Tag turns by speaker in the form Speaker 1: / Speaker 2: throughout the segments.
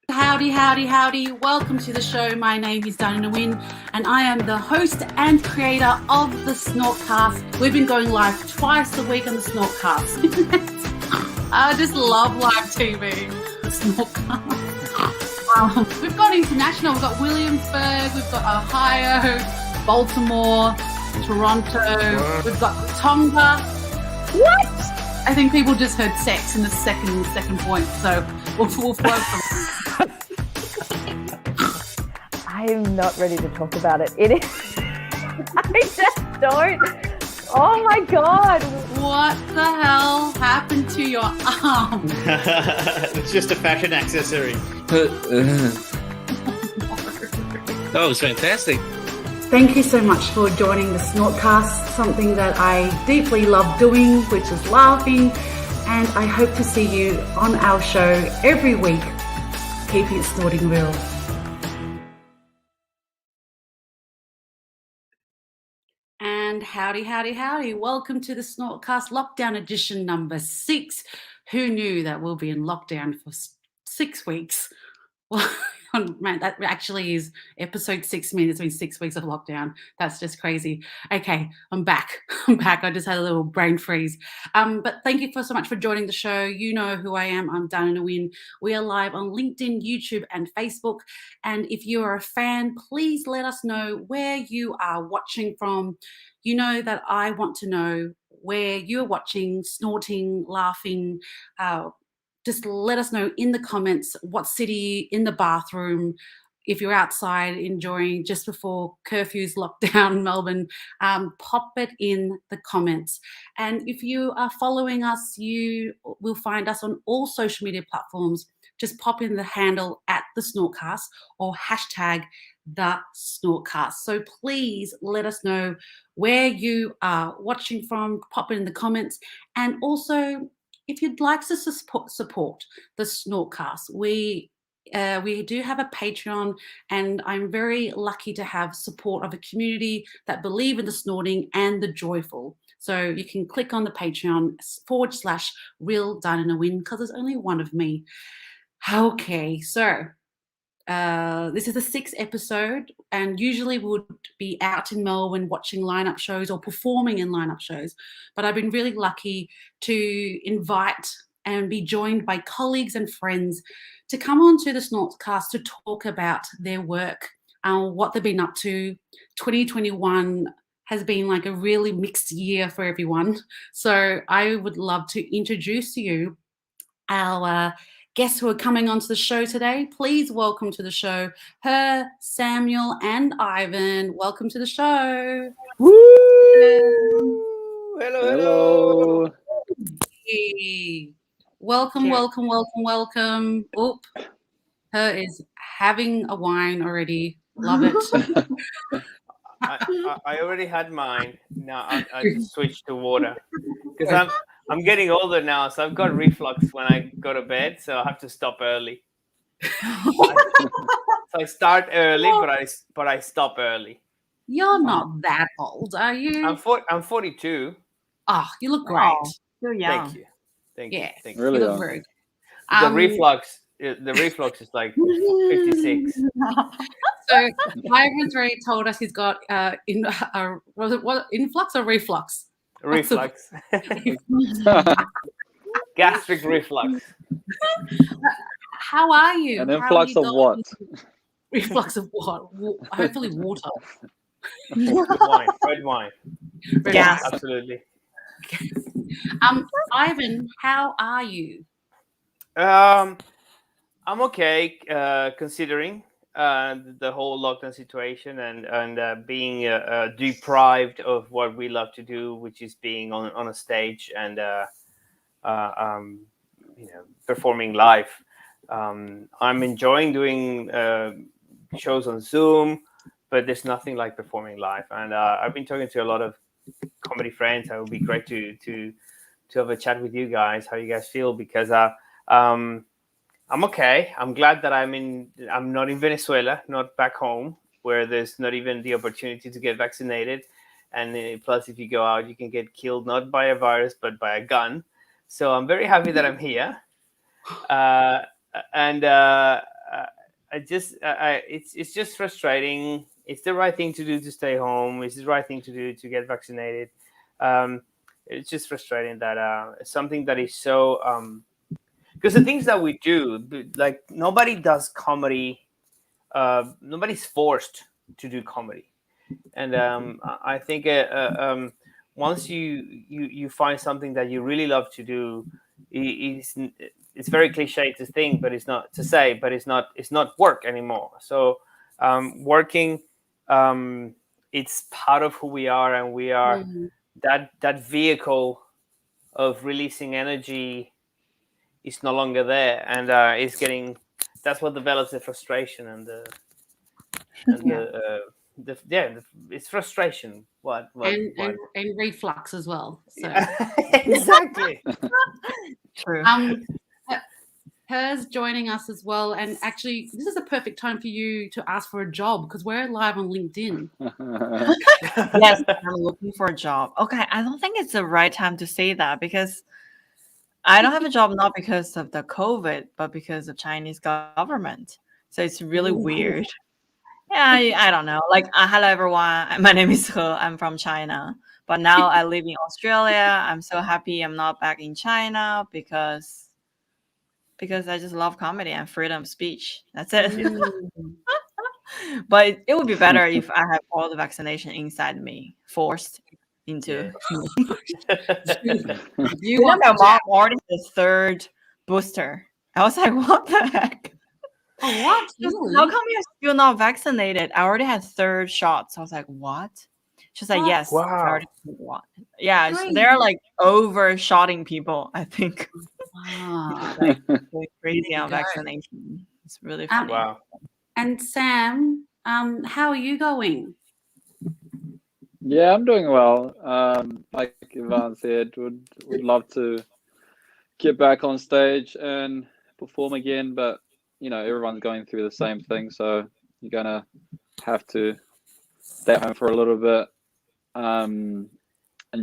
Speaker 1: Howdy, howdy, howdy. Welcome to the show. My name is Nguyen, and I am the host and creator of the SnortCast. We've been going live twice a week on the SnortCast. I just love live TV, the SnortCast. We've got international. We've got Williamsburg, we've got Ohio, Baltimore, Toronto, we've got Tonga. What? I think people just heard sex in the second point, so we'll flow from
Speaker 2: I am not ready to talk about it. It is. I just don't. Oh my God.
Speaker 1: What the hell happened to your arm?
Speaker 3: It's just a fashion accessory.
Speaker 4: That was fantastic.
Speaker 1: Thank you so much for joining the SnortCast, something that I deeply love doing, which is laughing. And I hope to see you on our show every week, keeping it snorting real. And howdy, howdy, howdy. Welcome to the SnortCast Lockdown Edition number 6. Who knew that we'll be in lockdown for 6 weeks? Well, man, that actually is episode 6 means it's been 6 weeks of lockdown. That's just crazy. Okay, I'm back. I just had a little brain freeze. But thank you so much for joining the show. You know who I am. I'm Nguyen. We are live on LinkedIn, YouTube, and Facebook. And if you are a fan, please let us know where you are watching from. You know that I want to know where you're watching, snorting, laughing, just let us know in the comments what city, in the bathroom, if you're outside enjoying just before curfews lockdown Melbourne, pop it in the comments. And if you are following us, you will find us on all social media platforms. Just pop in the handle at the SnortCast or hashtag the SnortCast. So please let us know where you are watching from, pop it in the comments. And also, if you'd like to support the SnortCast, we do have a Patreon, and I'm very lucky to have support of a community that believe in the snorting and the joyful. So you can click on the Patreon /Real Nguyen, because there's only one of me. Okay, so this is the 6th episode, and usually we would be out in Melbourne watching lineup shows or performing in lineup shows. But I've been really lucky to invite and be joined by colleagues and friends to come on to the SnortCast to talk about their work, what they've been up to. 2021 has been like a really mixed year for everyone. So I would love to introduce to you our guests who are coming onto the show today. Please welcome to the show her, Samuel, and Ivan. Welcome to the show.
Speaker 3: Woo! Hello.
Speaker 1: Hey. Welcome. Oop. Her is having a wine already. Love it.
Speaker 5: I already had mine. Now I just switched to water because I'm getting older now, so I've got reflux when I go to bed, so I have to stop early. So I start early, but I stop early.
Speaker 1: You're not that old, are you?
Speaker 5: I'm 42.
Speaker 1: Oh, you look great.
Speaker 2: Oh, you're young.
Speaker 5: Thank you.
Speaker 3: Really
Speaker 1: you look very good.
Speaker 5: The reflux is like 56.
Speaker 1: So Ivan's already told us he's got influx or reflux?
Speaker 5: Reflux. Gastric reflux.
Speaker 1: How are you?
Speaker 3: An influx of what?
Speaker 1: Reflux of what? Hopefully water.
Speaker 5: Red wine.
Speaker 1: Gas.
Speaker 5: Absolutely.
Speaker 1: Ivan, how are you?
Speaker 5: I'm okay, considering the whole lockdown situation and being deprived of what we love to do, which is being on a stage and performing live. I'm enjoying doing shows on Zoom, but there's nothing like performing live. And I've been talking to a lot of comedy friends. It would be great to have a chat with you guys, how you guys feel, because I'm okay. I'm glad that I'm not in Venezuela, not back home, where there's not even the opportunity to get vaccinated. And plus, if you go out, you can get killed not by a virus, but by a gun. So I'm very happy that I'm here. And it's just frustrating. It's the right thing to do to stay home. It's the right thing to do to get vaccinated. It's just frustrating that something that is so because the things that we do, like nobody does comedy. Nobody's forced to do comedy, and I think once you find something that you really love to do, it's very cliche to think, but it's not to say, but it's not work anymore. So working, it's part of who we are, and we are that vehicle of releasing energy is no longer there, and it's getting. That's what develops the frustration and it's frustration.
Speaker 1: And reflux as well. So
Speaker 5: exactly.
Speaker 2: True.
Speaker 1: Her's joining us as well, and actually, this is a perfect time for you to ask for a job because we're live on LinkedIn.
Speaker 6: Yes, I'm looking for a job. Okay, I don't think it's the right time to say that because I don't have a job not because of the COVID, but because of Chinese government. So it's really weird. Yeah, I don't know. Like, hello everyone. My name is He. I'm from China, but now I live in Australia. I'm so happy I'm not back in China because I just love comedy and freedom of speech. That's it. But it would be better if I have all the vaccination inside me, forced into me. You know, my mom already the third booster. I was like, what the heck?
Speaker 1: Oh, what? Really?
Speaker 6: How come you're still not vaccinated? I already had third shots. I was like, what? She's like, yes.
Speaker 5: Wow.
Speaker 6: I've already had one. Yeah, they're like overshotting people, I think.
Speaker 1: Wow.
Speaker 6: Like, going crazy on vaccination. It's really funny.
Speaker 5: Wow.
Speaker 1: And Sam, how are you going?
Speaker 3: Yeah, I'm doing well. Like Ivan said, would love to get back on stage and perform again, but you know, everyone's going through the same thing, so you're gonna have to stay home for a little bit, and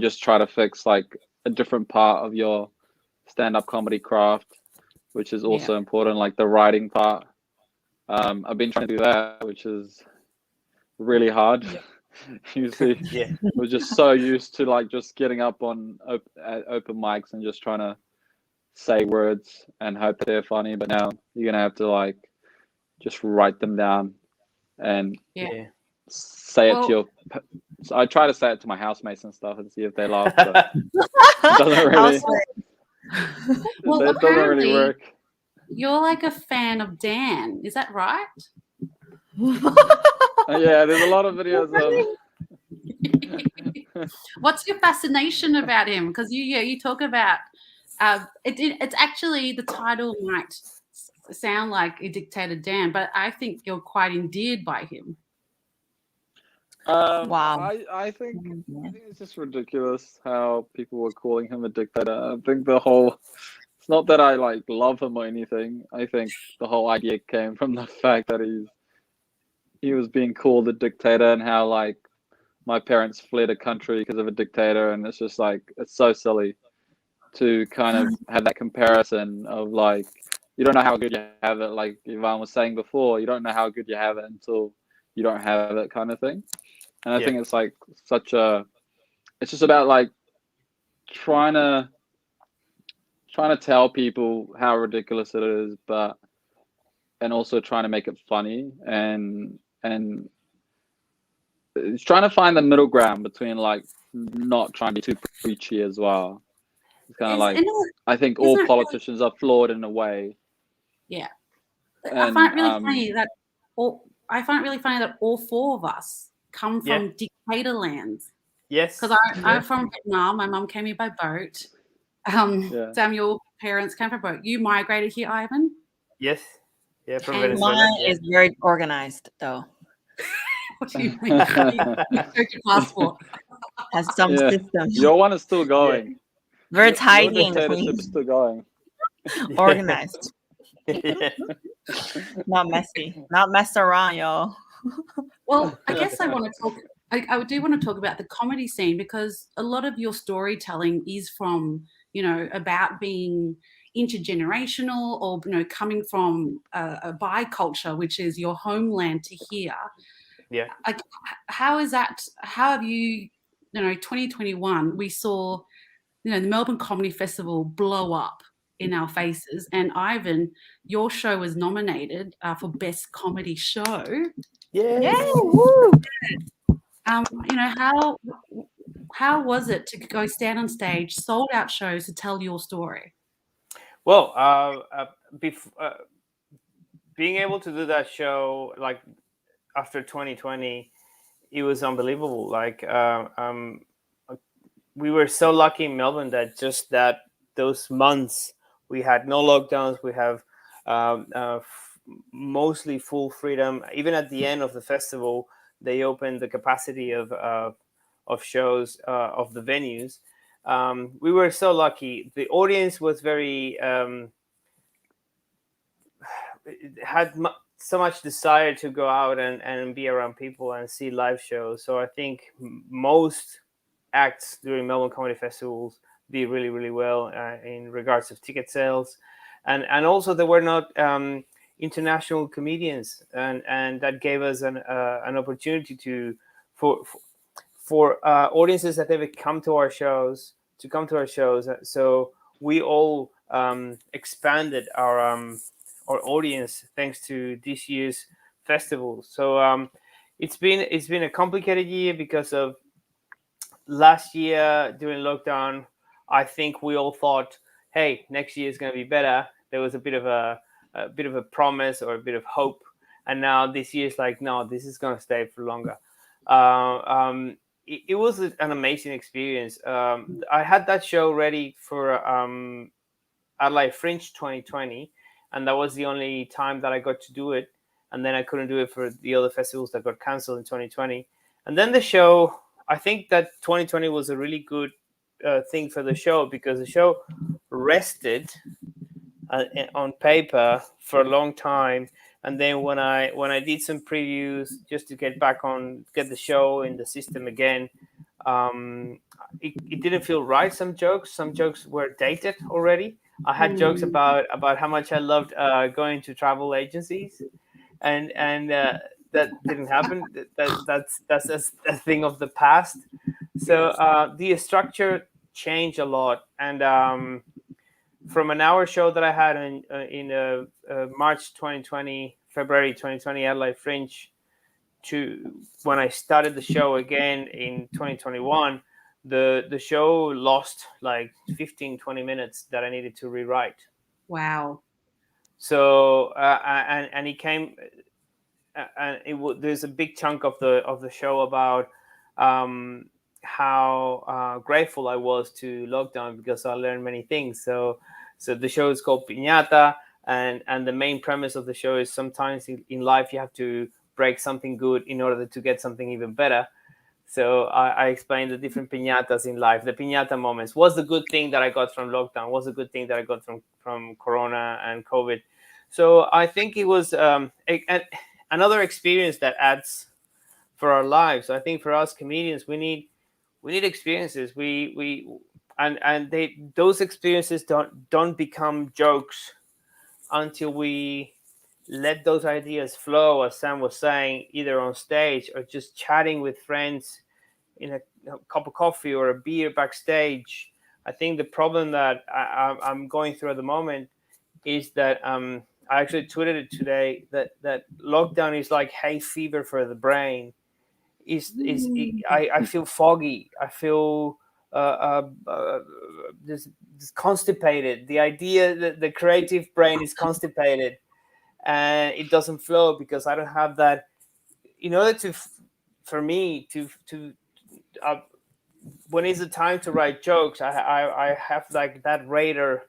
Speaker 3: just try to fix like a different part of your stand-up comedy craft, which is also important, like the writing part. I've been trying to do that, which is really hard. Usually, we're just so used to like just getting up on open mics and just trying to say words and hope that they're funny. But now you're gonna have to like just write them down and say it to your. So I try to say it to my housemates and stuff and see if they laugh. But it doesn't really.
Speaker 1: Well,
Speaker 3: it doesn't really work.
Speaker 1: You're like a fan of Dan, is that right?
Speaker 3: Yeah, there's a lot of videos of.
Speaker 1: What's your fascination about him? Because you talk about it's actually the title might sound like a dictator Dan, but I think you're quite endeared by him.
Speaker 6: Wow.
Speaker 3: I think it's just ridiculous how people were calling him a dictator. I think it's not that I like love him or anything. I think the whole idea came from the fact that he was being called a dictator and how like my parents fled a country because of a dictator, and it's just like it's so silly to kind of have that comparison of like you don't know how good you have it, like Ivan was saying before, you don't know how good you have it until you don't have it kind of thing. And I think it's like it's just about like trying to tell people how ridiculous it is, and also trying to make it funny and it's trying to find the middle ground between like not trying to be too preachy as well. It's kind of like I think all politicians are flawed in a way. Yeah,
Speaker 1: and, I find it really funny that all four of us come from dictator lands.
Speaker 5: Yes,
Speaker 1: because I'm from Vietnam. My mum came here by boat. Sam, your parents came by boat. You migrated here, Ivan?
Speaker 5: Yes. Yeah, from Venezuela.
Speaker 6: Mine is very organized, though.
Speaker 1: What do you mean? Your passport
Speaker 6: has some system.
Speaker 3: Your one is still going.
Speaker 6: Very tidy
Speaker 3: your
Speaker 6: and
Speaker 3: dictatorship's still going.
Speaker 6: Organized. Not messy. Not mess around, y'all.
Speaker 1: Well, I guess I want to talk. I do want to talk about the comedy scene because a lot of your storytelling is from, about being, intergenerational, or coming from a bi culture, which is your homeland, to here?
Speaker 5: Yeah.
Speaker 1: Like, how is that? How have you? 2021, we saw the Melbourne Comedy Festival blow up in our faces, and Ivan, your show was nominated for Best Comedy Show.
Speaker 2: Yay! Woo!
Speaker 1: How was it to go stand on stage, sold out shows, to tell your story?
Speaker 5: Well, being able to do that show like after 2020, it was unbelievable. Like we were so lucky in Melbourne that just those months we had no lockdowns. We have mostly full freedom. Even at the end of the festival, they opened the capacity of shows of the venues. We were so lucky. The audience was very had so much desire to go out and be around people and see live shows. So I think most acts during Melbourne Comedy Festivals did really, really well in regards of ticket sales, and also there were not international comedians, and that gave us an opportunity for audiences that never come to our shows to come to our shows. So we all expanded our audience thanks to this year's festival. So it's been a complicated year because of last year during lockdown. I think we all thought, hey, next year is going to be better. There was a bit of a promise or a bit of hope, and now this year is like, no, this is going to stay for longer. It was an amazing experience. I had that show ready for Adelaide Fringe 2020, and that was the only time that I got to do it. And then I couldn't do it for the other festivals that got cancelled in 2020. And then the show, I think that 2020 was a really good thing for the show, because the show rested on paper for a long time. And then when I did some previews just to get the show in the system again, it didn't feel right. Some jokes were dated already. I had jokes about how much I loved going to travel agencies, and that didn't happen. That's a thing of the past. So the structure changed a lot, and from an hour show that I had in March 2020, February 2020 Adelaide Fringe, to when I started the show again in 2021, the show lost like 15-20 minutes that I needed to rewrite.
Speaker 1: Wow.
Speaker 5: So and it came and there's a big chunk of the show about how grateful I was to lockdown, because I learned many things. So the show is called Piñata, and the main premise of the show is sometimes in life you have to break something good in order to get something even better. So I explained the different piñatas in life, the piñata moments. What's the good thing that I got from lockdown? What's the good thing that I got from Corona and COVID? So I think it was another experience that adds for our lives. I think for us comedians, we need experiences. Those experiences don't become jokes until we let those ideas flow, as Sam was saying, either on stage or just chatting with friends in a cup of coffee or a beer backstage. I think the problem that I'm going through at the moment is that I actually tweeted it today that lockdown is like hay fever for the brain. I feel foggy. I feel just constipated. The idea that the creative brain is constipated and it doesn't flow because I don't have that. In order for me to when is the time to write jokes, I have like that radar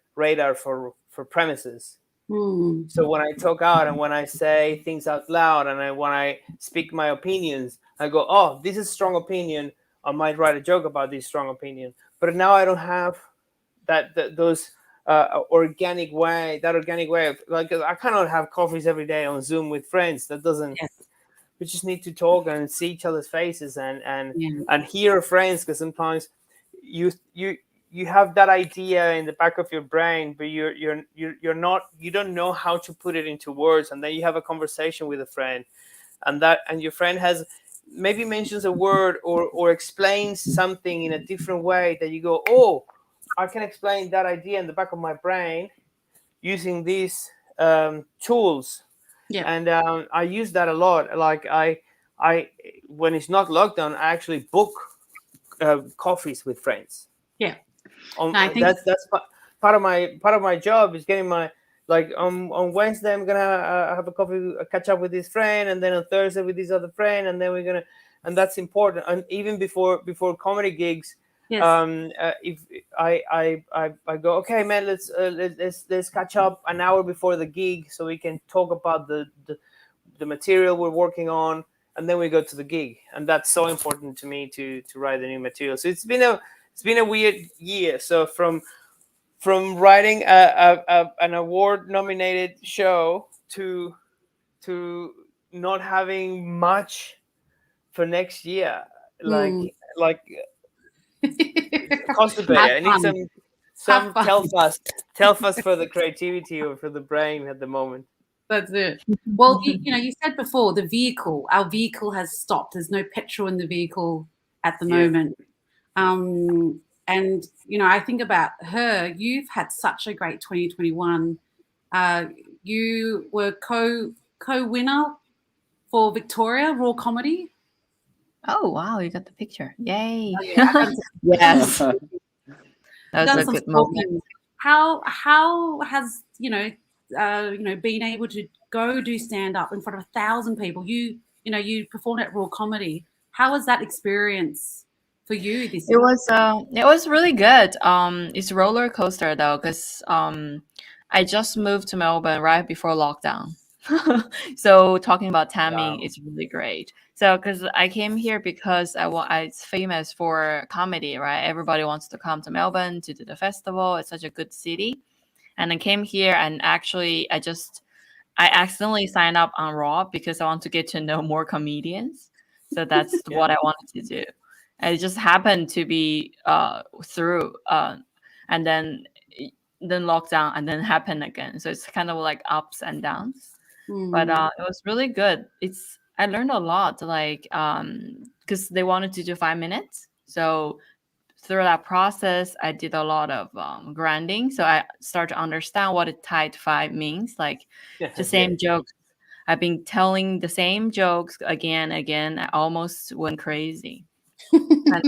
Speaker 5: for premises. So when I talk out and when I say things out loud and when I speak my opinions, I go, oh, this is a strong opinion. I might write a joke about this strong opinion. But now I don't have those organic way of, like, I cannot have coffees every day on Zoom with friends. That doesn't. Yes. We just need to talk and see each other's faces and hear friends, because sometimes you you have that idea in the back of your brain, but you don't know how to put it into words, and then you have a conversation with a friend, and your friend has maybe mentions a word or explains something in a different way that you go, oh, I can explain that idea in the back of my brain using these tools.
Speaker 1: Yeah.
Speaker 5: And I use that a lot. Like I when it's not lockdown, I actually book coffees with friends.
Speaker 1: Yeah.
Speaker 5: I think that's part of my job is getting my, like on Wednesday I'm gonna have a coffee, catch up with this friend, and then on Thursday with this other friend, and then and that's important. And even before comedy gigs,
Speaker 1: yes.
Speaker 5: if I go, okay, man, let's catch up an hour before the gig so we can talk about the material we're working on, and then we go to the gig. And that's so important to me to write the new material. So it's been a weird year. So from writing an award nominated show to not having much for next year, like constipated. I need some telfast for the creativity or for the brain at the moment.
Speaker 1: That's it. Well, you said before our vehicle has stopped. There's no petrol in the vehicle at the moment. And I think about her. You've had such a great 2021. You were co-winner for Victoria Raw Comedy.
Speaker 6: Oh wow, you got the picture! Yay!
Speaker 1: Yes,
Speaker 6: that was a good moment.
Speaker 1: How has being able to go do stand up in front of 1,000 people? You performed at Raw Comedy. How was that experience for you this year?
Speaker 6: It was really good. It's a roller coaster though, because I just moved to Melbourne right before lockdown. So talking about timing is really great. So because I came here because it's famous for comedy, right? Everybody wants to come to Melbourne to do the festival. It's such a good city. And I came here, and actually I accidentally signed up on Raw because I want to get to know more comedians. So that's what I wanted to do. And it just happened to be through and then lockdown, and then happened again. So it's kind of like ups and downs. But it was really good. I learned a lot, like because they wanted to do 5 minutes. So through that process, I did a lot of grinding. So I started to understand what a tight 5 means. Like the same jokes. I've been telling the same jokes again. I almost went crazy.
Speaker 1: Well,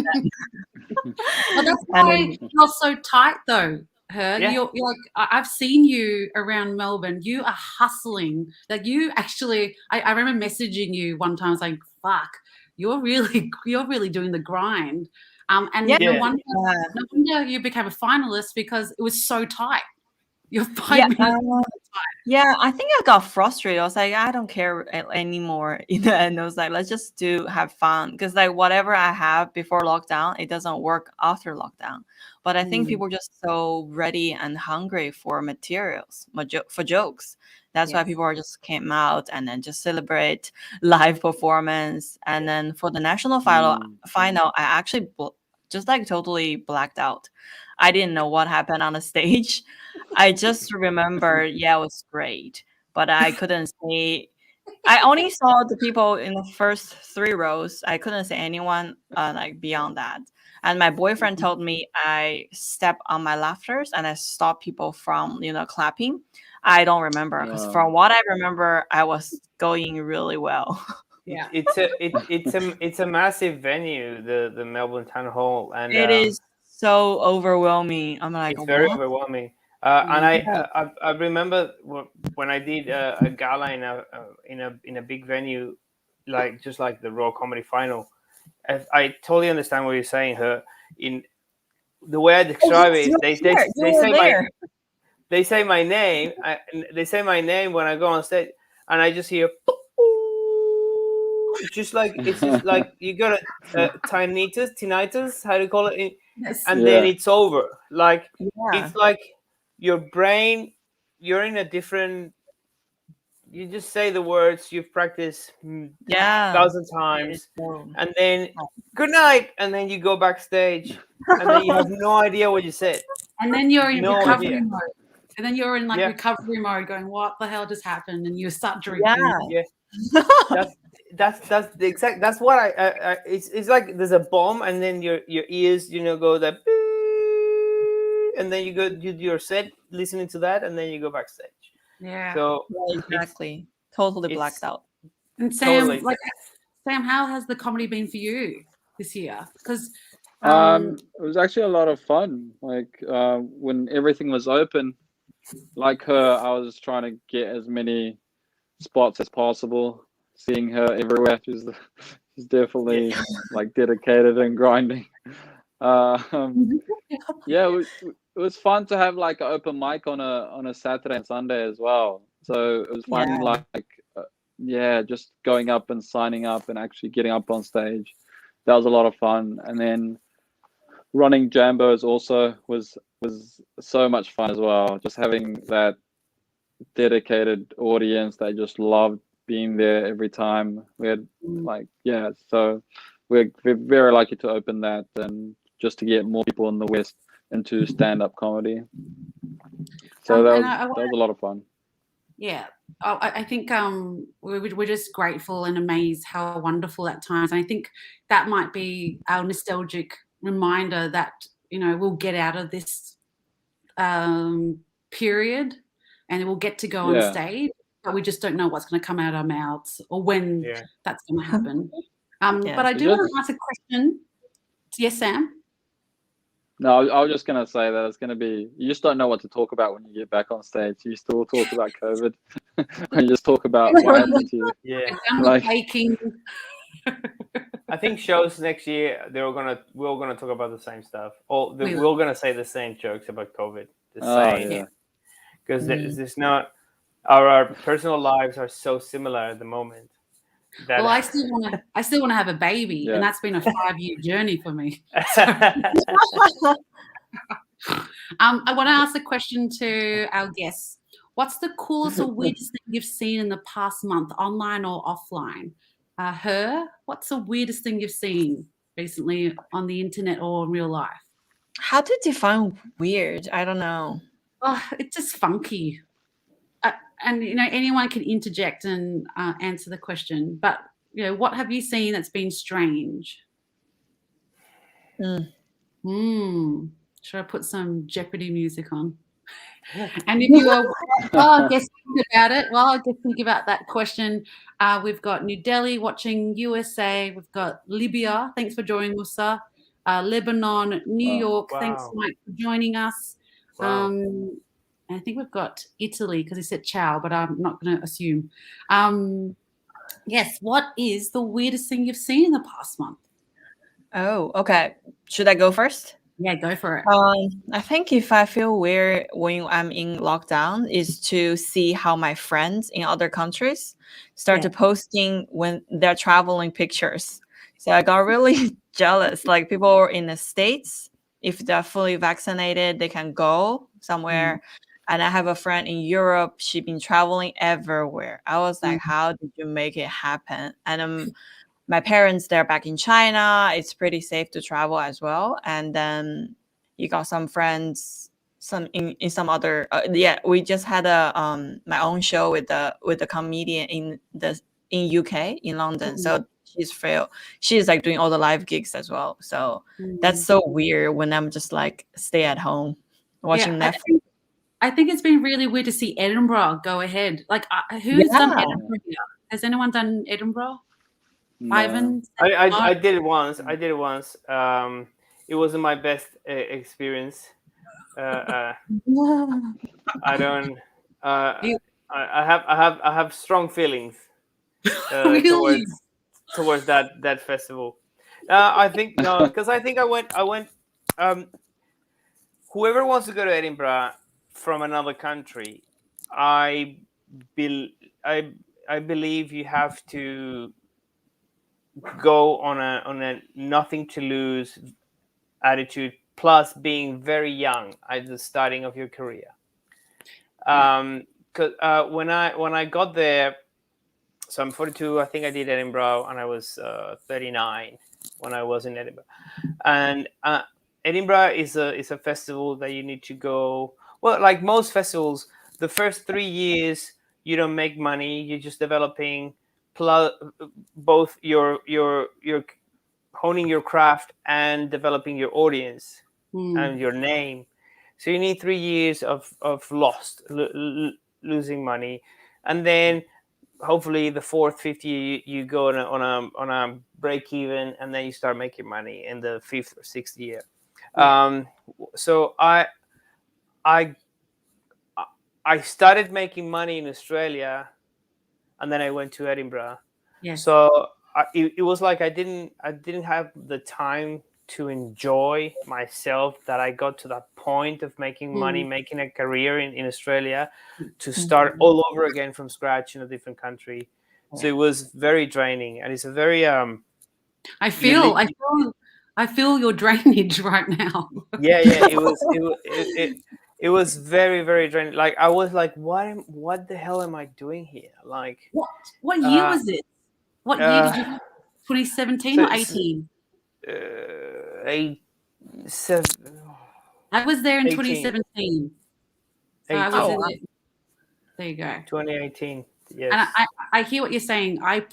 Speaker 1: that's why you're so tight, though. You're like, I've seen you around Melbourne. You are hustling. Like you actually, I remember messaging you one time saying, "Fuck, you're really doing the grind." No wonder you became a finalist, because it was so tight. Your 5 minutes.
Speaker 6: Yeah, I think I got frustrated. I was like, I don't care anymore. And I was like, let's just have fun. Because like whatever I have before lockdown, it doesn't work after lockdown. But I think people are just so ready and hungry for materials, for jokes. That's why people just came out and then just celebrate live performance. And then for the national final, I actually just like totally blacked out. I didn't know what happened on the stage. I just remember, it was great, but I couldn't say. I only saw the people in the first 3 rows. I couldn't say anyone like beyond that. And my boyfriend told me I stepped on my laughters and I stopped people from clapping. I don't remember, because from what I remember, I was going really well.
Speaker 1: Yeah,
Speaker 5: it's a massive venue, the Melbourne Town Hall, and
Speaker 6: it is so overwhelming. I'm like,
Speaker 5: it's very overwhelming. And I remember when I did a gala in a big venue, like just like the Raw Comedy Final. I totally understand what you're saying. In the way I describe it, they say my name. They say my name when I go on stage, and I just hear. It's just like you got a tinnitus, how do you call it? And then it's over. Like it's like your brain, you're in a different you just say the words you've practiced
Speaker 6: Yeah.
Speaker 5: 1,000 times,
Speaker 6: So-
Speaker 5: and then good night, and then you go backstage, and then you have no idea what you said.
Speaker 1: And then you're in
Speaker 5: No
Speaker 1: recovery
Speaker 5: idea.
Speaker 1: mode. And then you're in like
Speaker 5: Yeah.
Speaker 1: recovery mode going, what the hell just happened? And you start drinking.
Speaker 6: Yeah.
Speaker 5: Yeah. That's the exact. That's what I it's like there's a bomb, and then your ears, go that, and then you do your set listening to that, and then you go backstage.
Speaker 1: Yeah.
Speaker 5: So
Speaker 6: Yeah, exactly. Totally
Speaker 5: it's-
Speaker 6: blacked out.
Speaker 1: And Sam,
Speaker 5: Totally.
Speaker 1: Sam, how has the comedy been for you this year? Because
Speaker 3: It was actually a lot of fun. Like when everything was open, like her, I was trying to get as many spots as possible. Seeing her everywhere, she's definitely like dedicated and grinding. Yeah, it was fun to have like an open mic on a Saturday and Sunday as well. So it was fun, just going up and signing up and actually getting up on stage. That was a lot of fun. And then running Jambos also was so much fun as well. Just having that dedicated audience that just loved being there every time. We had so we're very lucky to open that and just to get more people in the West into stand-up comedy. So that was a lot of fun.
Speaker 1: Yeah, I think we're just grateful and amazed how wonderful at times. And I think that might be our nostalgic reminder that we'll get out of this period and we'll get to go on stage, but we just don't know what's going to come out of our mouths or when that's going to happen. But I do want to ask a question. Yes, Sam?
Speaker 3: No, I was just going to say that it's going to be, you just don't know what to talk about when you get back on stage. You still talk about COVID. You just talk about what happened to you.
Speaker 5: Yeah.
Speaker 1: Baking.
Speaker 5: I think shows next year we're gonna talk about the same stuff. We're gonna say the same jokes about COVID. Because there's not our personal lives are so similar at the moment.
Speaker 1: Well, I still want to have a baby, and that's been a 5-year journey for me. I want to ask a question to our guests. What's the coolest or weirdest thing you've seen in the past month, online or offline? What's the weirdest thing you've seen recently on the internet or in real life?
Speaker 6: How to define weird? I don't know.
Speaker 1: Oh, it's just funky. And anyone can interject and answer the question. But what have you seen that's been strange? Should I put some Jeopardy music on? And if you are guessing about it, I guess think about that question. We've got New Delhi watching USA. We've got Libya. Thanks for joining, Musa. Lebanon, New York.
Speaker 5: Wow.
Speaker 1: Thanks, Mike, for joining us.
Speaker 5: Wow.
Speaker 1: I think we've got Italy because he said ciao, but I'm not going to assume. Yes, what is the weirdest thing you've seen in the past month?
Speaker 6: Oh, okay. Should I go first?
Speaker 1: Yeah, go for it.
Speaker 6: I think if I feel weird when I'm in lockdown is to see how my friends in other countries started posting when they're traveling pictures. So I got really jealous. Like people in the States, if they're fully vaccinated, they can go somewhere. And I have a friend in Europe. She's been traveling everywhere. I was like, how did you make it happen? And my parents, they're back in China. It's pretty safe to travel as well. And then you got some friends, some in some other. We just had my own show with the comedian in UK in London. So she's like doing all the live gigs as well. So that's so weird when I'm just like stay at home watching Netflix.
Speaker 1: I think it's been really weird to see Edinburgh go ahead. Like, who's done Edinburgh here? Has anyone done Edinburgh?
Speaker 3: No.
Speaker 1: Ivan?
Speaker 5: I did it once. It wasn't my best experience. I don't. I have strong feelings towards that festival. I think no, because I think I went. Whoever wants to go to Edinburgh from another country, I believe you have to go on a nothing to lose attitude, plus being very young at the starting of your career. because when I got there, so I'm 42. I think I did Edinburgh, and I was 39 when I was in Edinburgh. And Edinburgh is a festival that you need to go. Well, like most festivals, the first 3 years you don't make money. You're just developing both your honing your craft and developing your audience and your name. So you need 3 years of losing money, and then hopefully the fourth, fifth year you go on a break even, and then you start making money in the fifth or sixth year. So I started making money in Australia, and then I went to Edinburgh.
Speaker 1: Yes.
Speaker 5: So it was like I didn't have the time to enjoy myself, that I got to that point of making money, making a career in Australia, to start all over again from scratch in a different country. So it was very draining, and it's a very
Speaker 1: I feel your drainage right now.
Speaker 5: It was very, very draining. Like I was like, what the hell am I doing here? Like
Speaker 1: what year was it? What year did you 2017 or 18? I was there in 2017. So I was in it. There you go.
Speaker 5: 2018. Yes.
Speaker 1: And I hear what you're saying. I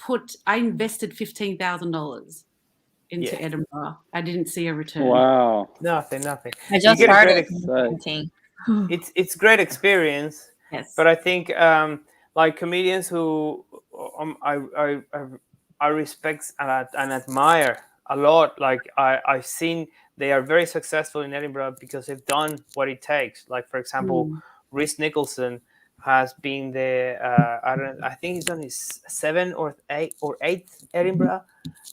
Speaker 1: invested $15,000 into Edinburgh. I didn't see a return.
Speaker 3: Wow.
Speaker 5: Nothing.
Speaker 6: I just started.
Speaker 5: It's great experience.
Speaker 1: Yes.
Speaker 5: But I think like comedians who I respect and admire a lot. Like I've seen they are very successful in Edinburgh because they've done what it takes. Like for example, Rhys Nicholson has been there. I think he's on his 7th or 8th Edinburgh,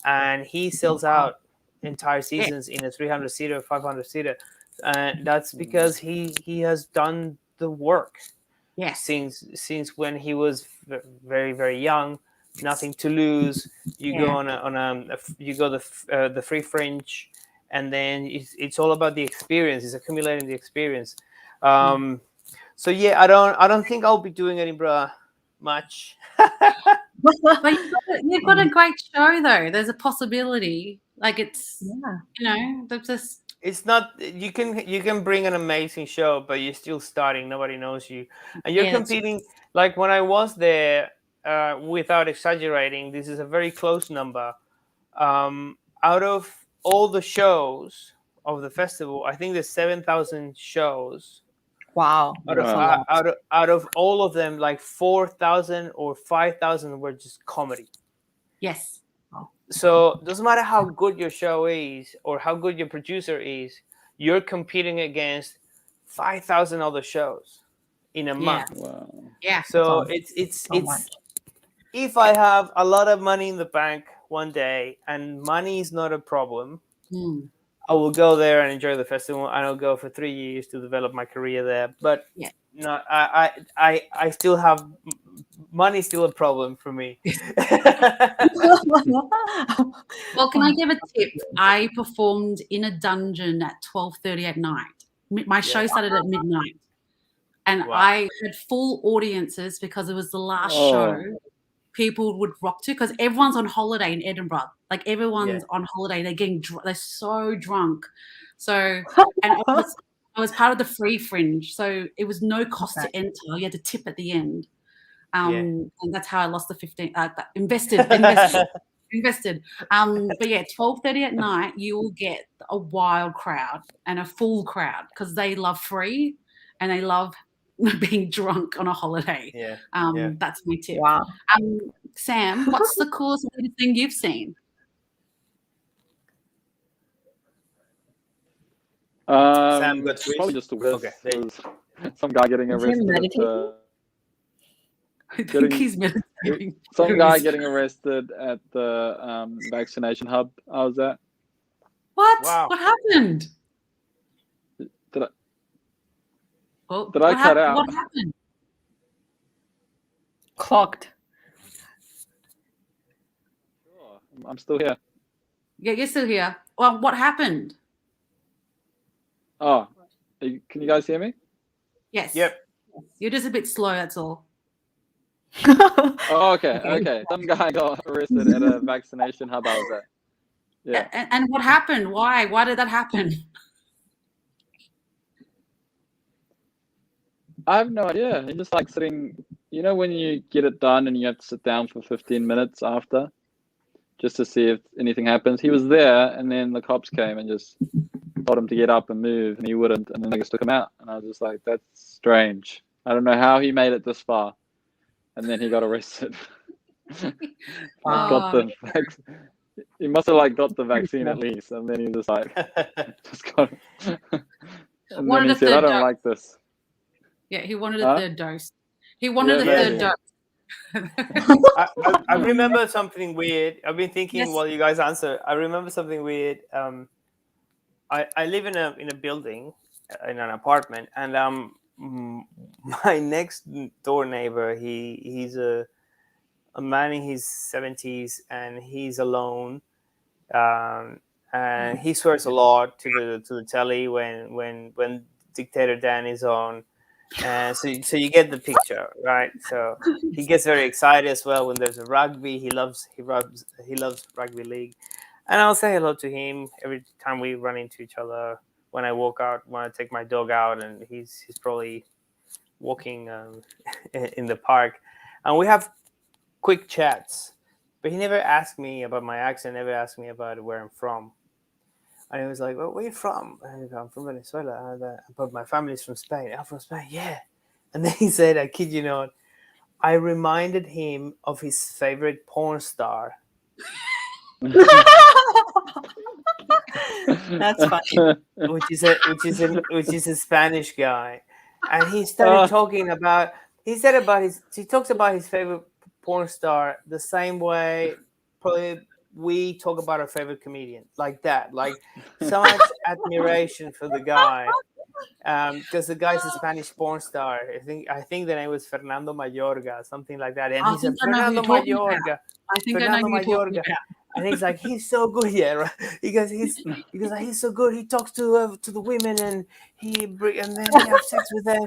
Speaker 5: and he sells out entire seasons in a 300-seater, 500-seater, and that's because he has done the work.
Speaker 1: Yes.
Speaker 5: Since when he was very, very young, nothing to lose. You go the free fringe, and then it's all about the experience. It's accumulating the experience. So I don't think I'll be doing Edinburgh much.
Speaker 1: But you've got a great show though. There's a possibility. Like it's that's just.
Speaker 5: It's not. You can bring an amazing show, but you're still starting. Nobody knows you, and you're competing. Like when I was there, without exaggerating, this is a very close number. Out of all the shows of the festival, I think there's 7,000 shows.
Speaker 6: Wow.
Speaker 5: Out of all of them, like 4,000 or 5,000 were just comedy.
Speaker 1: Yes.
Speaker 5: So it doesn't matter how good your show is or how good your producer is, you're competing against 5,000 other shows in a month.
Speaker 3: Wow.
Speaker 1: Yeah.
Speaker 5: So it's if I have a lot of money in the bank one day and money is not a problem, I will go there and enjoy the festival, and I'll go for 3 years to develop my career there. But no, I still have money. Still a problem for me.
Speaker 1: Well, can I give a tip? I performed in a dungeon at 12:30 at night. My show started at midnight, and I had full audiences because it was the last show people would rock to, because everyone's on holiday in Edinburgh. Like everyone's on holiday. They're getting they're so drunk. So and I was part of the free fringe, so it was no cost to enter. You had to tip at the end. And that's how I lost the 15. Invested. But 12:30 at night, you will get a wild crowd and a full crowd because they love free and they love being drunk on a holiday. That's my tip.
Speaker 6: Wow.
Speaker 1: Sam, what's the coolest thing you've seen?
Speaker 5: Sam got
Speaker 3: probably just the worst.
Speaker 5: Okay.
Speaker 3: Some guy getting arrested.
Speaker 1: I think he's meditating.
Speaker 3: Some guy getting arrested at the vaccination hub. I was at.
Speaker 1: What?
Speaker 5: Wow.
Speaker 1: What happened?
Speaker 3: Did
Speaker 1: Well,
Speaker 3: I cut out?
Speaker 1: What happened?
Speaker 6: Clocked.
Speaker 3: I'm still here.
Speaker 1: Yeah, you're still here. Well, what happened?
Speaker 3: Oh, can you guys hear me?
Speaker 1: Yes.
Speaker 5: Yep.
Speaker 1: You're just a bit slow, that's all.
Speaker 3: Oh, okay. Some guy got arrested at a vaccination hub I was at. Yeah.
Speaker 1: And what happened? Why? Why did that happen?
Speaker 3: I have no idea. He's just like sitting, you know, when you get it done and you have to sit down for 15 minutes after just to see if anything happens. He was there, and then the cops came and just told him to get up and move, and he wouldn't. And then they just took him out. And I was just like, that's strange. I don't know how he made it this far. And then he got arrested. Got the he must have like got the vaccine at least, and then he was like, just got. And
Speaker 1: Wanted
Speaker 3: then he
Speaker 1: a
Speaker 3: said, I
Speaker 1: third
Speaker 3: don't
Speaker 1: dose.
Speaker 3: like this.
Speaker 1: Yeah, he wanted a third dose. He wanted a
Speaker 3: Yeah,
Speaker 1: third
Speaker 3: maybe.
Speaker 1: dose.
Speaker 5: I remember something weird. I've been thinking
Speaker 1: Yes.
Speaker 5: while you guys answer. I remember something weird. I live in a building, in an apartment, and my next door neighbor, he's a man in his 70s, and he's alone. And he swears a lot to the telly when Dictator Dan is on. So you get the picture, right? So he gets very excited as well when there's a rugby. He loves rugby league, and I'll say hello to him every time we run into each other. When I walk out, when I take my dog out, and he's probably walking in the park, and we have quick chats. But he never asked me about my accent. Never asked me about where I'm from. And he was like, well, where are you from? And I go, I'm from Venezuela. But my family's from Spain. I'm from Spain, yeah. And then he said, I kid you not, I reminded him of his favorite porn star.
Speaker 6: That's funny.
Speaker 5: which is a Spanish guy. And he started talking about, he talks about his favorite porn star the same way probably we talk about our favorite comedian, like that, like so much admiration for the guy, because the guy's a Spanish porn star. I think the name was Fernando Mayorga, something like that. And he said Fernando Mayorga, and he's like, he's so good, yeah, right? Because he's so good. He talks to the women, and and then he has sex with them.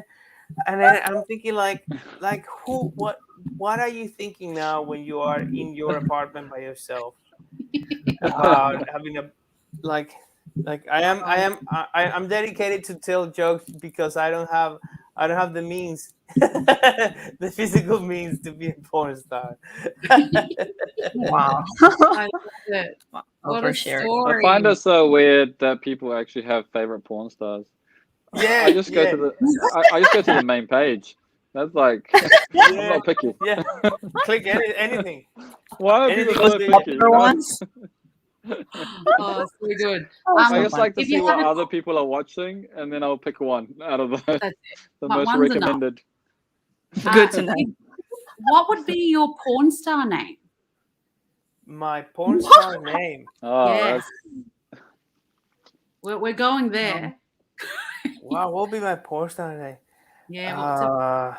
Speaker 5: And then I'm thinking, like what are you thinking now when you are in your apartment by yourself about having a I'm dedicated to tell jokes because I don't have the means, the physical means to be a porn star.
Speaker 6: Wow.
Speaker 1: I love it. What a
Speaker 6: Overshare.
Speaker 1: story.
Speaker 3: I find it so weird that people actually have favorite porn stars.
Speaker 5: Yeah,
Speaker 3: I just go to the main page. That's like, I'm not picky.
Speaker 5: Yeah, click anything.
Speaker 3: Why are
Speaker 5: Anything
Speaker 3: people so
Speaker 5: goes
Speaker 3: picky?
Speaker 6: Popular ones?
Speaker 1: Oh, so good.
Speaker 3: I just like to
Speaker 1: if
Speaker 3: see
Speaker 1: you
Speaker 3: what
Speaker 1: haven't-
Speaker 3: other people are watching, and then I'll pick one out of the
Speaker 1: That's it.
Speaker 3: most
Speaker 1: One's
Speaker 3: recommended.
Speaker 6: Good to know.
Speaker 1: What would be your porn star name?
Speaker 5: My porn star name.
Speaker 3: Oh,
Speaker 1: Yeah.
Speaker 3: that's
Speaker 1: We're going there.
Speaker 5: Wow, what would be my porn star name?
Speaker 1: Yeah.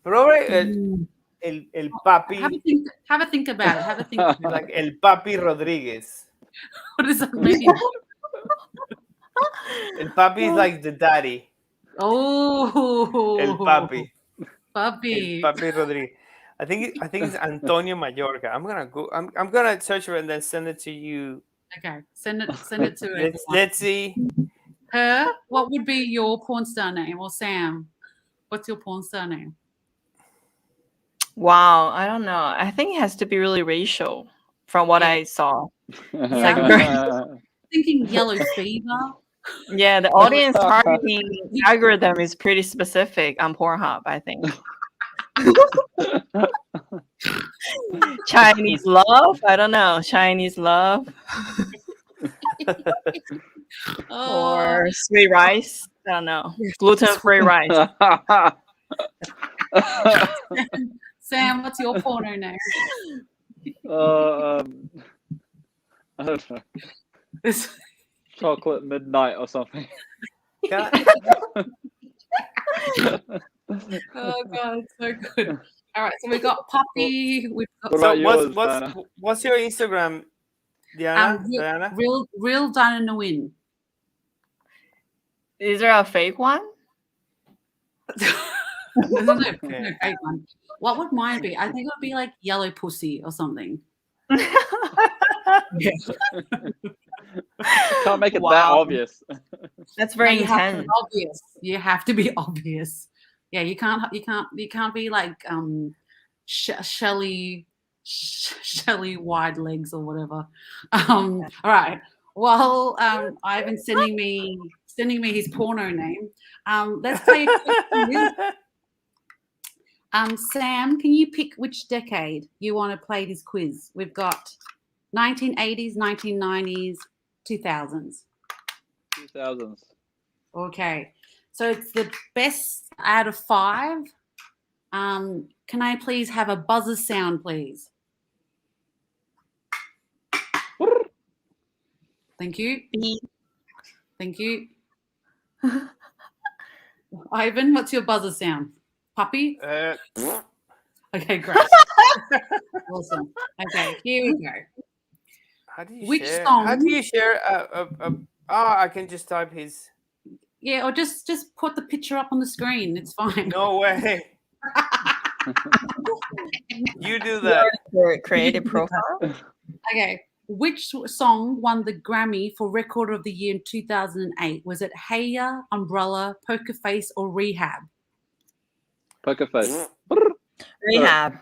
Speaker 5: Probably el papi,
Speaker 1: Have a think about it. Have a think about it.
Speaker 5: like el papi Rodriguez.
Speaker 1: What does that mean?
Speaker 5: El papi is like the daddy.
Speaker 1: Oh,
Speaker 5: El papi.
Speaker 1: Puppy.
Speaker 5: El papi Rodriguez. I think it's Antonio Mayorga. I'm gonna search for it and then send it to you.
Speaker 1: Okay, send it to her.
Speaker 5: Let's see.
Speaker 1: Her. What would be your porn star name? Or Sam? What's your porn star name?
Speaker 6: Wow, I don't know. I think it has to be really racial from what I saw.
Speaker 1: Thinking yellow fever.
Speaker 6: Yeah, the audience targeting algorithm is pretty specific on Pornhub, I think. Chinese love? I don't know. Chinese love
Speaker 1: Oh,
Speaker 6: or sweet rice? I don't know. Gluten-free rice.
Speaker 1: Sam, what's your porno name?
Speaker 3: I don't know.
Speaker 1: It's-
Speaker 3: Chocolate midnight or something.
Speaker 5: Can
Speaker 1: Oh god, it's so good. All right, so we got Puppy. We've got
Speaker 3: What
Speaker 5: So
Speaker 3: about yours, Diana?
Speaker 5: what's your Instagram, Diana? Diana?
Speaker 1: real Diana Nguyen.
Speaker 6: Is there a fake one?
Speaker 1: No fake one. What would mine be? I think it would be like yellow pussy or something. Yeah.
Speaker 3: Can't make it that
Speaker 6: Wow.
Speaker 3: obvious.
Speaker 6: That's very
Speaker 1: No, you have to be
Speaker 6: intense.
Speaker 1: obvious. You have to be obvious. Yeah, you can't be like Shelley wide legs or whatever. All right. Well, Ivan's sending me his porno name. Let's play a quick quiz. Sam, can you pick which decade you want to play this quiz? We've got 1980s, 1990s, 2000s.
Speaker 3: 2000s.
Speaker 1: Okay. So it's the best out of 5. Can I please have a buzzer sound, please? Thank you.
Speaker 6: Beep.
Speaker 1: Thank you. Ivan, what's your buzzer sound? Puppy? Okay, great. Awesome. Okay, here we go.
Speaker 5: How do you
Speaker 1: Which
Speaker 5: share?
Speaker 1: song?
Speaker 5: How do you share? I can just type his.
Speaker 1: Yeah, or just put the picture up on the screen. It's fine.
Speaker 5: No way. You do that.
Speaker 6: Your creative profile.
Speaker 1: Okay. Which song won the Grammy for Record of the Year in 2008? Was it Hey Ya, Umbrella, Poker Face, or Rehab?
Speaker 3: Poker face.
Speaker 6: Rehab.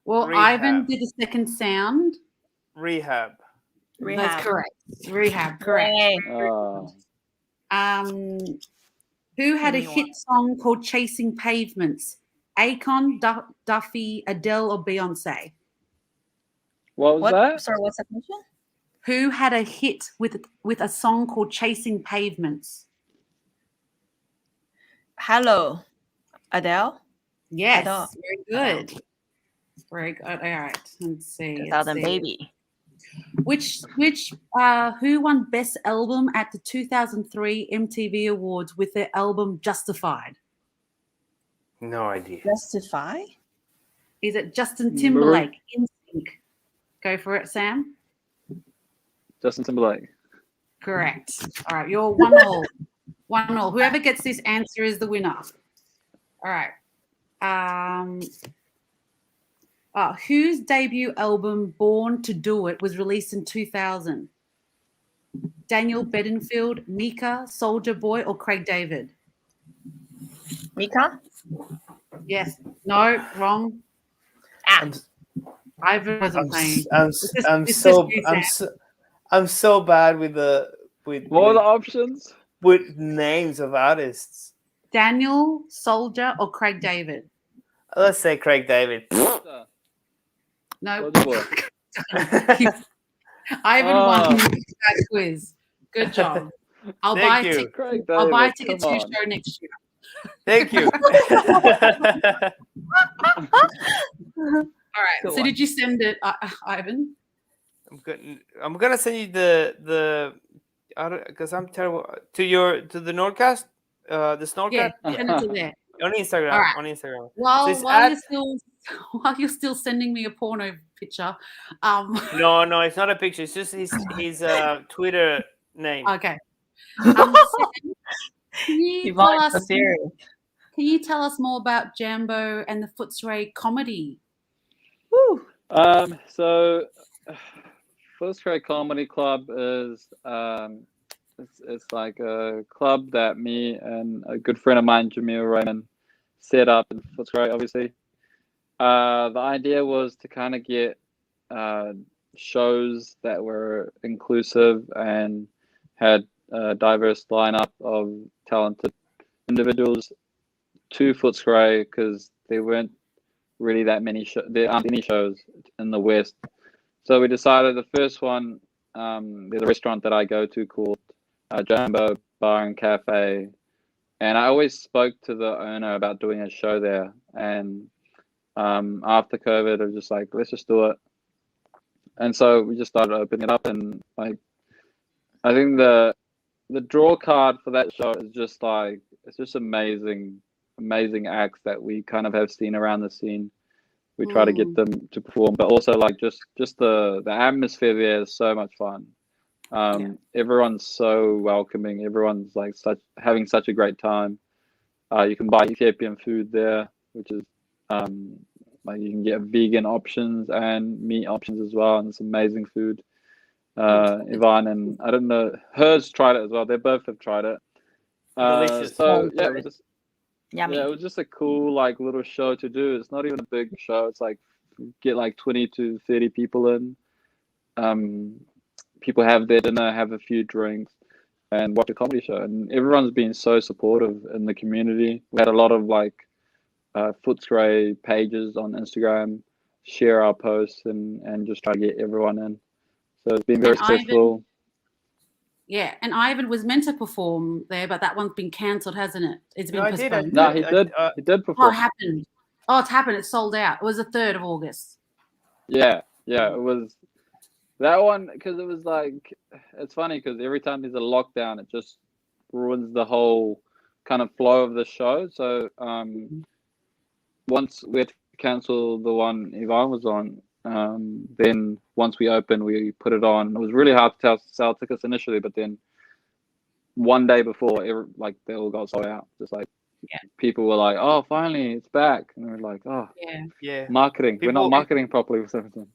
Speaker 1: Well,
Speaker 5: Rehab.
Speaker 1: Ivan did the second sound.
Speaker 5: Rehab.
Speaker 1: That's correct. Rehab, correct.
Speaker 6: Yay.
Speaker 1: Who had a
Speaker 6: Anyone.
Speaker 1: hit song called Chasing Pavements? Akon, Duffy, Adele, or Beyonce?
Speaker 3: What was that?
Speaker 6: Sorry, what's the question?
Speaker 1: Who had a hit with a song called Chasing Pavements?
Speaker 6: Hello, Adele.
Speaker 1: Yes,
Speaker 6: Adele.
Speaker 1: very good. Very good. All right, let's see.
Speaker 6: 2000 baby.
Speaker 1: Who won Best Album at the 2003 MTV Awards with their album Justified?
Speaker 5: No idea.
Speaker 6: Justify.
Speaker 1: Is it Justin Timberlake? NSYNC? Go for it, Sam.
Speaker 3: Justin Timberlake.
Speaker 1: Correct. All right, you're 1-1. 1-1. Whoever gets this answer is the winner. All right. Whose debut album Born to Do It was released in 2000? Daniel Bedingfield, Mika, Soldier Boy, or Craig David?
Speaker 6: Mika.
Speaker 1: Yes. No. Wrong. Ivan wasn't playing.
Speaker 5: I'm so bad with
Speaker 3: What were the options?
Speaker 5: with names of artists.
Speaker 1: Daniel, Soldier, or Craig David?
Speaker 5: Let's say Craig David.
Speaker 1: No.
Speaker 3: Soldier Boy.
Speaker 1: Ivan won that quiz. Good job. I'll buy
Speaker 5: Thank you.
Speaker 3: Craig
Speaker 1: I'll buy
Speaker 3: David,
Speaker 1: tickets to
Speaker 3: come
Speaker 1: your
Speaker 3: on.
Speaker 1: show next year.
Speaker 5: Thank you.
Speaker 1: All right.
Speaker 6: Good
Speaker 1: So
Speaker 6: one.
Speaker 1: did you send it, Ivan?
Speaker 5: I'm gonna send you the because I'm terrible to the SnortCast, the SnortCast
Speaker 1: Yeah. Send it to there.
Speaker 5: on Instagram.
Speaker 1: All right.
Speaker 5: On Instagram.
Speaker 1: While
Speaker 5: it's at-
Speaker 1: you're still sending me a porno picture.
Speaker 5: No, it's not a picture. It's just his Twitter name.
Speaker 1: Okay. Sam, can you tell
Speaker 6: Yvonne's so
Speaker 1: us?
Speaker 6: serious.
Speaker 1: Can you tell us more about Jambo and the Footscray comedy?
Speaker 6: Woo.
Speaker 3: So First Comedy Club is it's like a club that me and a good friend of mine, Jamil Raymond, set up in Footscray, obviously. The idea was to kind of get shows that were inclusive and had a diverse lineup of talented individuals to Footscray, because there weren't really that many there aren't any shows in the West. So we decided the first one, there's a restaurant that I go to called Jambo Bar and Cafe, and I always spoke to the owner about doing a show there. And after COVID, I was just like, let's just do it. And so we just started opening it up, and like, I think the draw card for that show is just like, it's just amazing acts that we kind of have seen around the scene. We try to get them to perform, but also like just the atmosphere there is so much fun. Everyone's so welcoming. Everyone's like having such a great time. You can buy Ethiopian food there, which is like you can get vegan options and meat options as well, and it's amazing food. Ivan and I don't know, hers tried it as well. They both have tried it.
Speaker 5: Delicious.
Speaker 3: So yeah, it was
Speaker 6: Yummy.
Speaker 3: it was just a cool like little show to do. It's not even a big show. It's like get like 20 to 30 people in. People have their dinner, have a few drinks, and watch a comedy show. And everyone's been so supportive in the community. We had a lot of like Footscray pages on Instagram share our posts and just try to get everyone in. So it's been very successful.
Speaker 1: Yeah, and Ivan was meant to perform there, but that one's been cancelled, hasn't it? It's been postponed.
Speaker 3: No, he did. He did
Speaker 1: Oh,
Speaker 3: perform.
Speaker 1: it happened. Oh, it's happened. It's sold out. It was the 3rd of August.
Speaker 3: Yeah, it was that one because it was like it's funny because every time there's a lockdown, it just ruins the whole kind of flow of the show. So once we had to cancel the one Ivan was on, then once we opened, we put it on. It was really hard to sell tickets initially, but then one day before, they all got sold out. Just like people were like, "Oh, finally, it's back," and we're like, "Oh,
Speaker 5: Yeah.
Speaker 3: marketing. We're not marketing properly with something."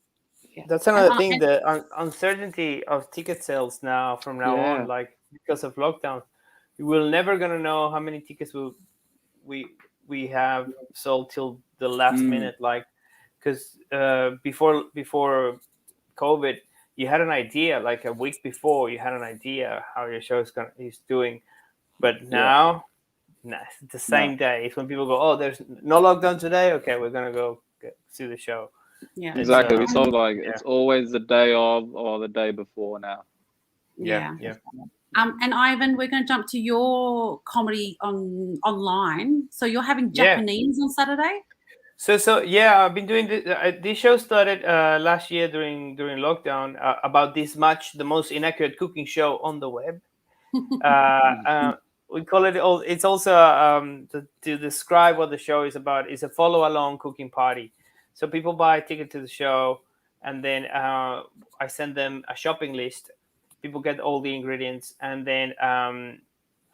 Speaker 5: That's another thing. The uncertainty of ticket sales now from now on, like because of lockdown, we're never gonna know how many tickets we have sold till the last minute. Like, because before COVID, you had an idea. Like a week before, you had an idea how your show is doing, but now, it's the same day. It's when people go, "Oh, there's no lockdown today. Okay, we're gonna go see the show."
Speaker 1: Yeah,
Speaker 3: exactly. We sold like it's always the day of or the day before now.
Speaker 5: Yeah.
Speaker 1: And Ivan, we're going to jump to your comedy online. So you're having Japanese on Saturday.
Speaker 5: So yeah, I've been doing this. This show started last year during lockdown. About this much, the most inaccurate cooking show on the web. We call it. It's also to describe what the show is about. It's a follow-along cooking party. So people buy a ticket to the show, and then I send them a shopping list. People get all the ingredients, and then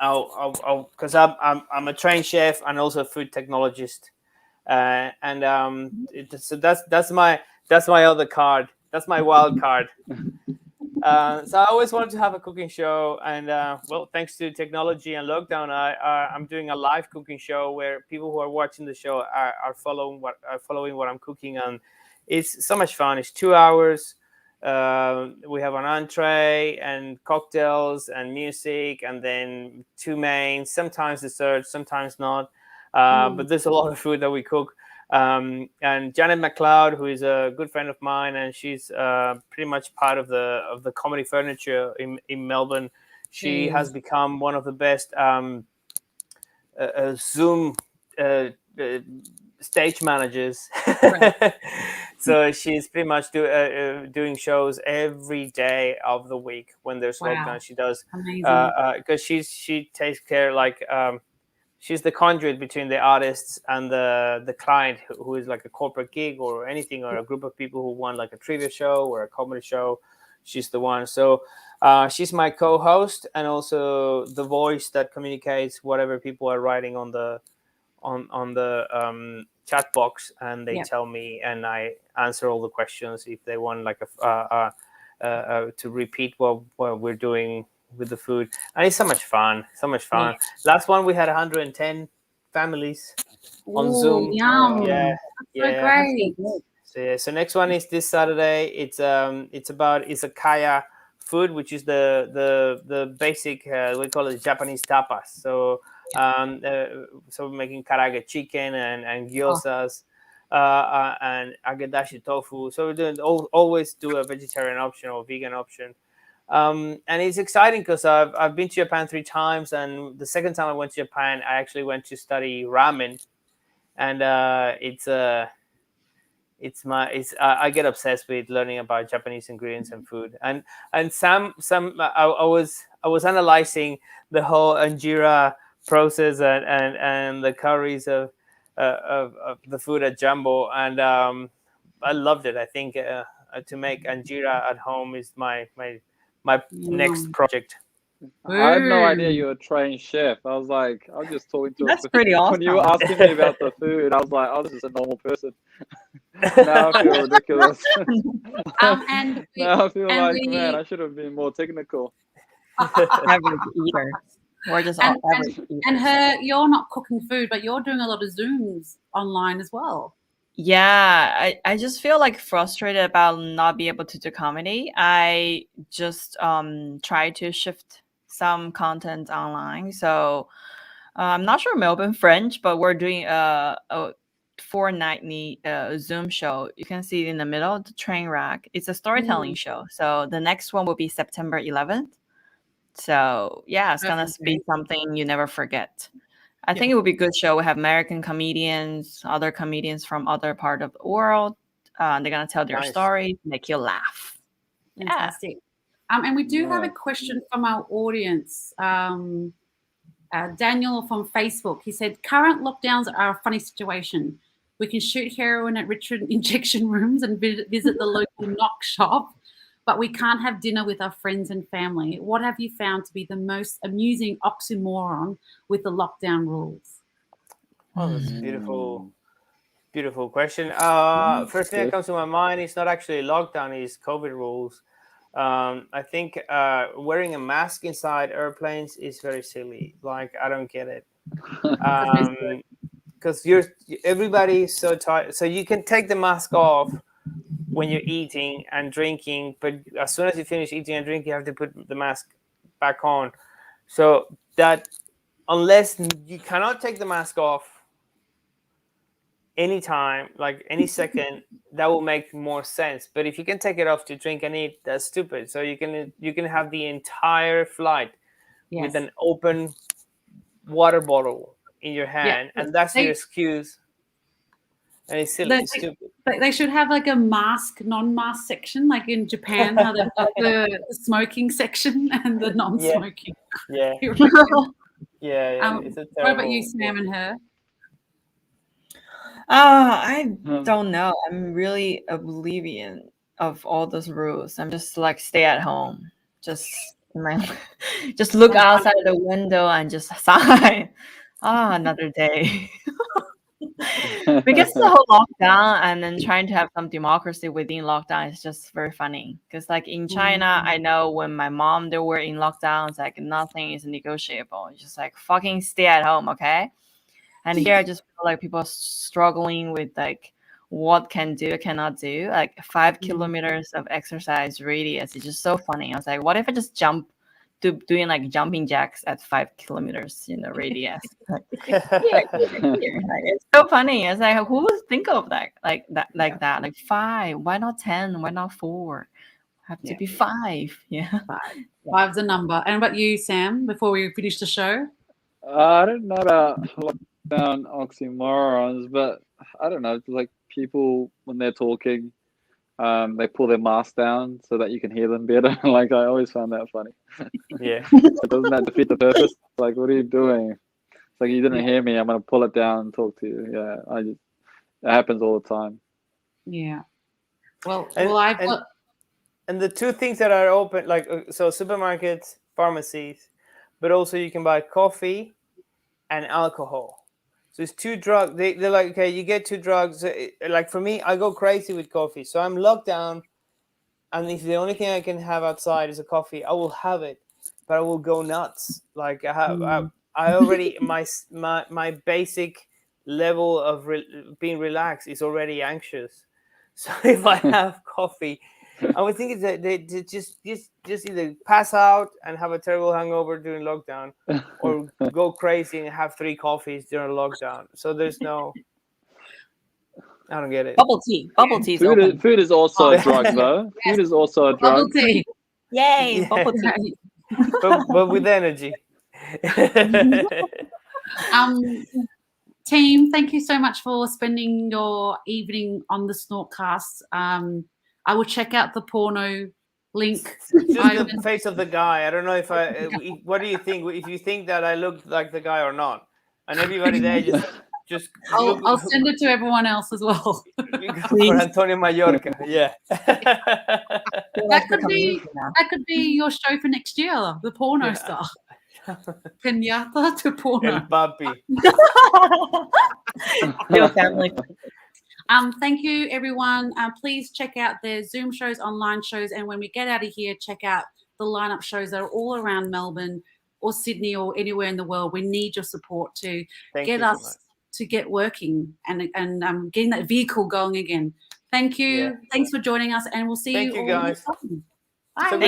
Speaker 5: I'll because I'm a trained chef and also a food technologist, so that's my other card. That's my wild card. So I always wanted to have a cooking show, and well, thanks to technology and lockdown, I'm doing a live cooking show where people who are watching the show are following what I'm cooking, and it's so much fun. It's 2 hours. We have an entree and cocktails and music, and then 2 mains, sometimes dessert, sometimes not. But there's a lot of food that we cook. And Janet McLeod, who is a good friend of mine, and she's pretty much part of the comedy furniture in Melbourne. She has become one of the best Zoom stage managers. Right. So she's pretty much doing shows every day of the week when there's lockdown. She does because she takes care she's the conduit between the artists and the client who is like a corporate gig or anything, or a group of people who want like a trivia show or a comedy show. She's the one. So she's my co-host and also the voice that communicates whatever people are writing on the chat box, and they tell me, and I answer all the questions if they want like to repeat what we're doing with the food. And it's so much fun. Last one we had 110 families on Zoom.
Speaker 1: Yum.
Speaker 5: So
Speaker 1: great.
Speaker 5: So next one is this Saturday. It's about izakaya food, which is the basic we call it Japanese tapas. So so we're making karaage chicken and gyozas and agedashi tofu. So we're doing always do a vegetarian option or vegan option. And it's exciting because I've been to Japan 3 times, and the second time I went to Japan, I actually went to study ramen, and I get obsessed with learning about Japanese ingredients and food, and I was analyzing the whole injera process and the curries of the food at Jumbo, and I loved it. I think to make injera at home is my next project.
Speaker 3: I had no idea
Speaker 1: Boom.
Speaker 3: you were a trained chef. I was like, I was just talking to
Speaker 6: That's pretty
Speaker 3: when you were
Speaker 6: awesome.
Speaker 3: asking me about the food. I was like, oh, this is a normal person. Now I feel ridiculous.
Speaker 1: And
Speaker 3: Now I feel
Speaker 1: and
Speaker 3: like,
Speaker 1: we
Speaker 3: man, I should have been more technical.
Speaker 6: Average eater. We're just all
Speaker 1: and,
Speaker 6: average eaters.
Speaker 1: and you're not cooking food, but you're doing a lot of Zooms online as well.
Speaker 6: Yeah, I just feel like frustrated about not being able to do comedy. I just try to shift some content online. So I'm not sure Melbourne French, but we're doing a fortnightly Zoom show. You can see it in the middle, the train wreck. It's a storytelling show. So the next one will be September 11th. So yeah, it's gonna be something you never forget. I think it would be a good show. We have American comedians, other comedians from other part of the world. They're gonna tell their stories, make you laugh.
Speaker 1: Fantastic. And we do have a
Speaker 3: Nice.
Speaker 1: question from our audience. Daniel from Facebook. He said, "Current lockdowns are a funny situation. We can shoot heroin at Richard injection rooms and visit the local knock shop, but we can't have dinner with our friends and family. What have you found to be the most amusing oxymoron with the lockdown rules?"
Speaker 5: Oh, that's a beautiful question. First thing that comes to my mind is not actually lockdown; is COVID rules. I think wearing a mask inside airplanes is very silly. Like, I don't get it. Because everybody's so tired. So you can take the mask off when you're eating and drinking, but as soon as you finish eating and drinking, you have to put the mask back on. So that, unless you cannot take the mask off anytime, like any second, that will make more sense. But if you can take it off to drink and eat, that's stupid. So you can have the entire flight with an open water bottle in your hand, and that's your excuse. And it's silly, it's stupid.
Speaker 1: They should have like a mask, non-mask section, like in Japan, how they've got the smoking section and the non-smoking.
Speaker 5: Yeah. It's a terrible.
Speaker 1: What about you, Sam and her?
Speaker 6: I don't know. I'm really oblivion of all those rules. I'm just like stay at home. Just look outside the window and just sigh. Another day. Because the whole lockdown and then trying to have some democracy within lockdown is just very funny. Because like in China, I know when my mom, they were in lockdown, it's like nothing is negotiable. It's just like fucking stay at home, okay? And here I just feel like people are struggling with like what can do, cannot do. Like 5 kilometers of exercise radius. It's just so funny. I was like, what if I just jump doing like jumping jacks at 5 kilometers in the radius? It's so funny. It's like, who would think of that? Like 5. Why not 10? Why not 4? Have to be 5. Yeah.
Speaker 1: 5's a number. And about you, Sam, before we finish the show?
Speaker 3: I don't know about lockdown oxymorons, but I don't know. It's like people, when they're talking, they pull their mask down so that you can hear them better. Like, I always found that funny.
Speaker 5: Yeah.
Speaker 3: Doesn't that defeat the purpose? Like, what are you doing? It's like, you didn't hear me. I'm going to pull it down and talk to you. Yeah, it happens all the time.
Speaker 1: Yeah. Well,
Speaker 5: and the two things that are open, like, so supermarkets, pharmacies, but also you can buy coffee and alcohol. So it's 2 drugs. They're like, okay, you get 2 drugs. Like for me, I go crazy with coffee. So I'm locked down, and if the only thing I can have outside is a coffee, I will have it, but I will go nuts. Like I already my basic level of being relaxed is already anxious. So if I have coffee, I would think that they just either pass out and have a terrible hangover during lockdown, or go crazy and have 3 coffees during lockdown. So there's no, I don't get it.
Speaker 6: Bubble tea.
Speaker 3: Food is also a drug, though. Food is also a drug.
Speaker 1: Bubble tea.
Speaker 6: Yay, bubble tea.
Speaker 5: but with energy.
Speaker 1: Team, thank you so much for spending your evening on the SnortCast. I will check out the porno link.
Speaker 5: Just the face of the guy. I don't know if what do you think? If you think that I look like the guy or not, and everybody there just just
Speaker 1: I'll send it to everyone else as well.
Speaker 5: for Antonio Mallorca. Yeah.
Speaker 1: That could be your show for next year, the porno star. Pinata to porno.
Speaker 5: El papi.
Speaker 6: Your family.
Speaker 1: Thank you, everyone. Please check out their Zoom shows, online shows, and when we get out of here, check out the lineup shows that are all around Melbourne or Sydney or anywhere in the world. We need your support to get us to get working and getting that vehicle going again. Thank you.
Speaker 5: Yeah.
Speaker 1: Thanks for joining us, and we'll see
Speaker 5: Thank
Speaker 1: you
Speaker 5: you,
Speaker 1: all
Speaker 5: guys.
Speaker 1: next time. Bye.
Speaker 5: So good to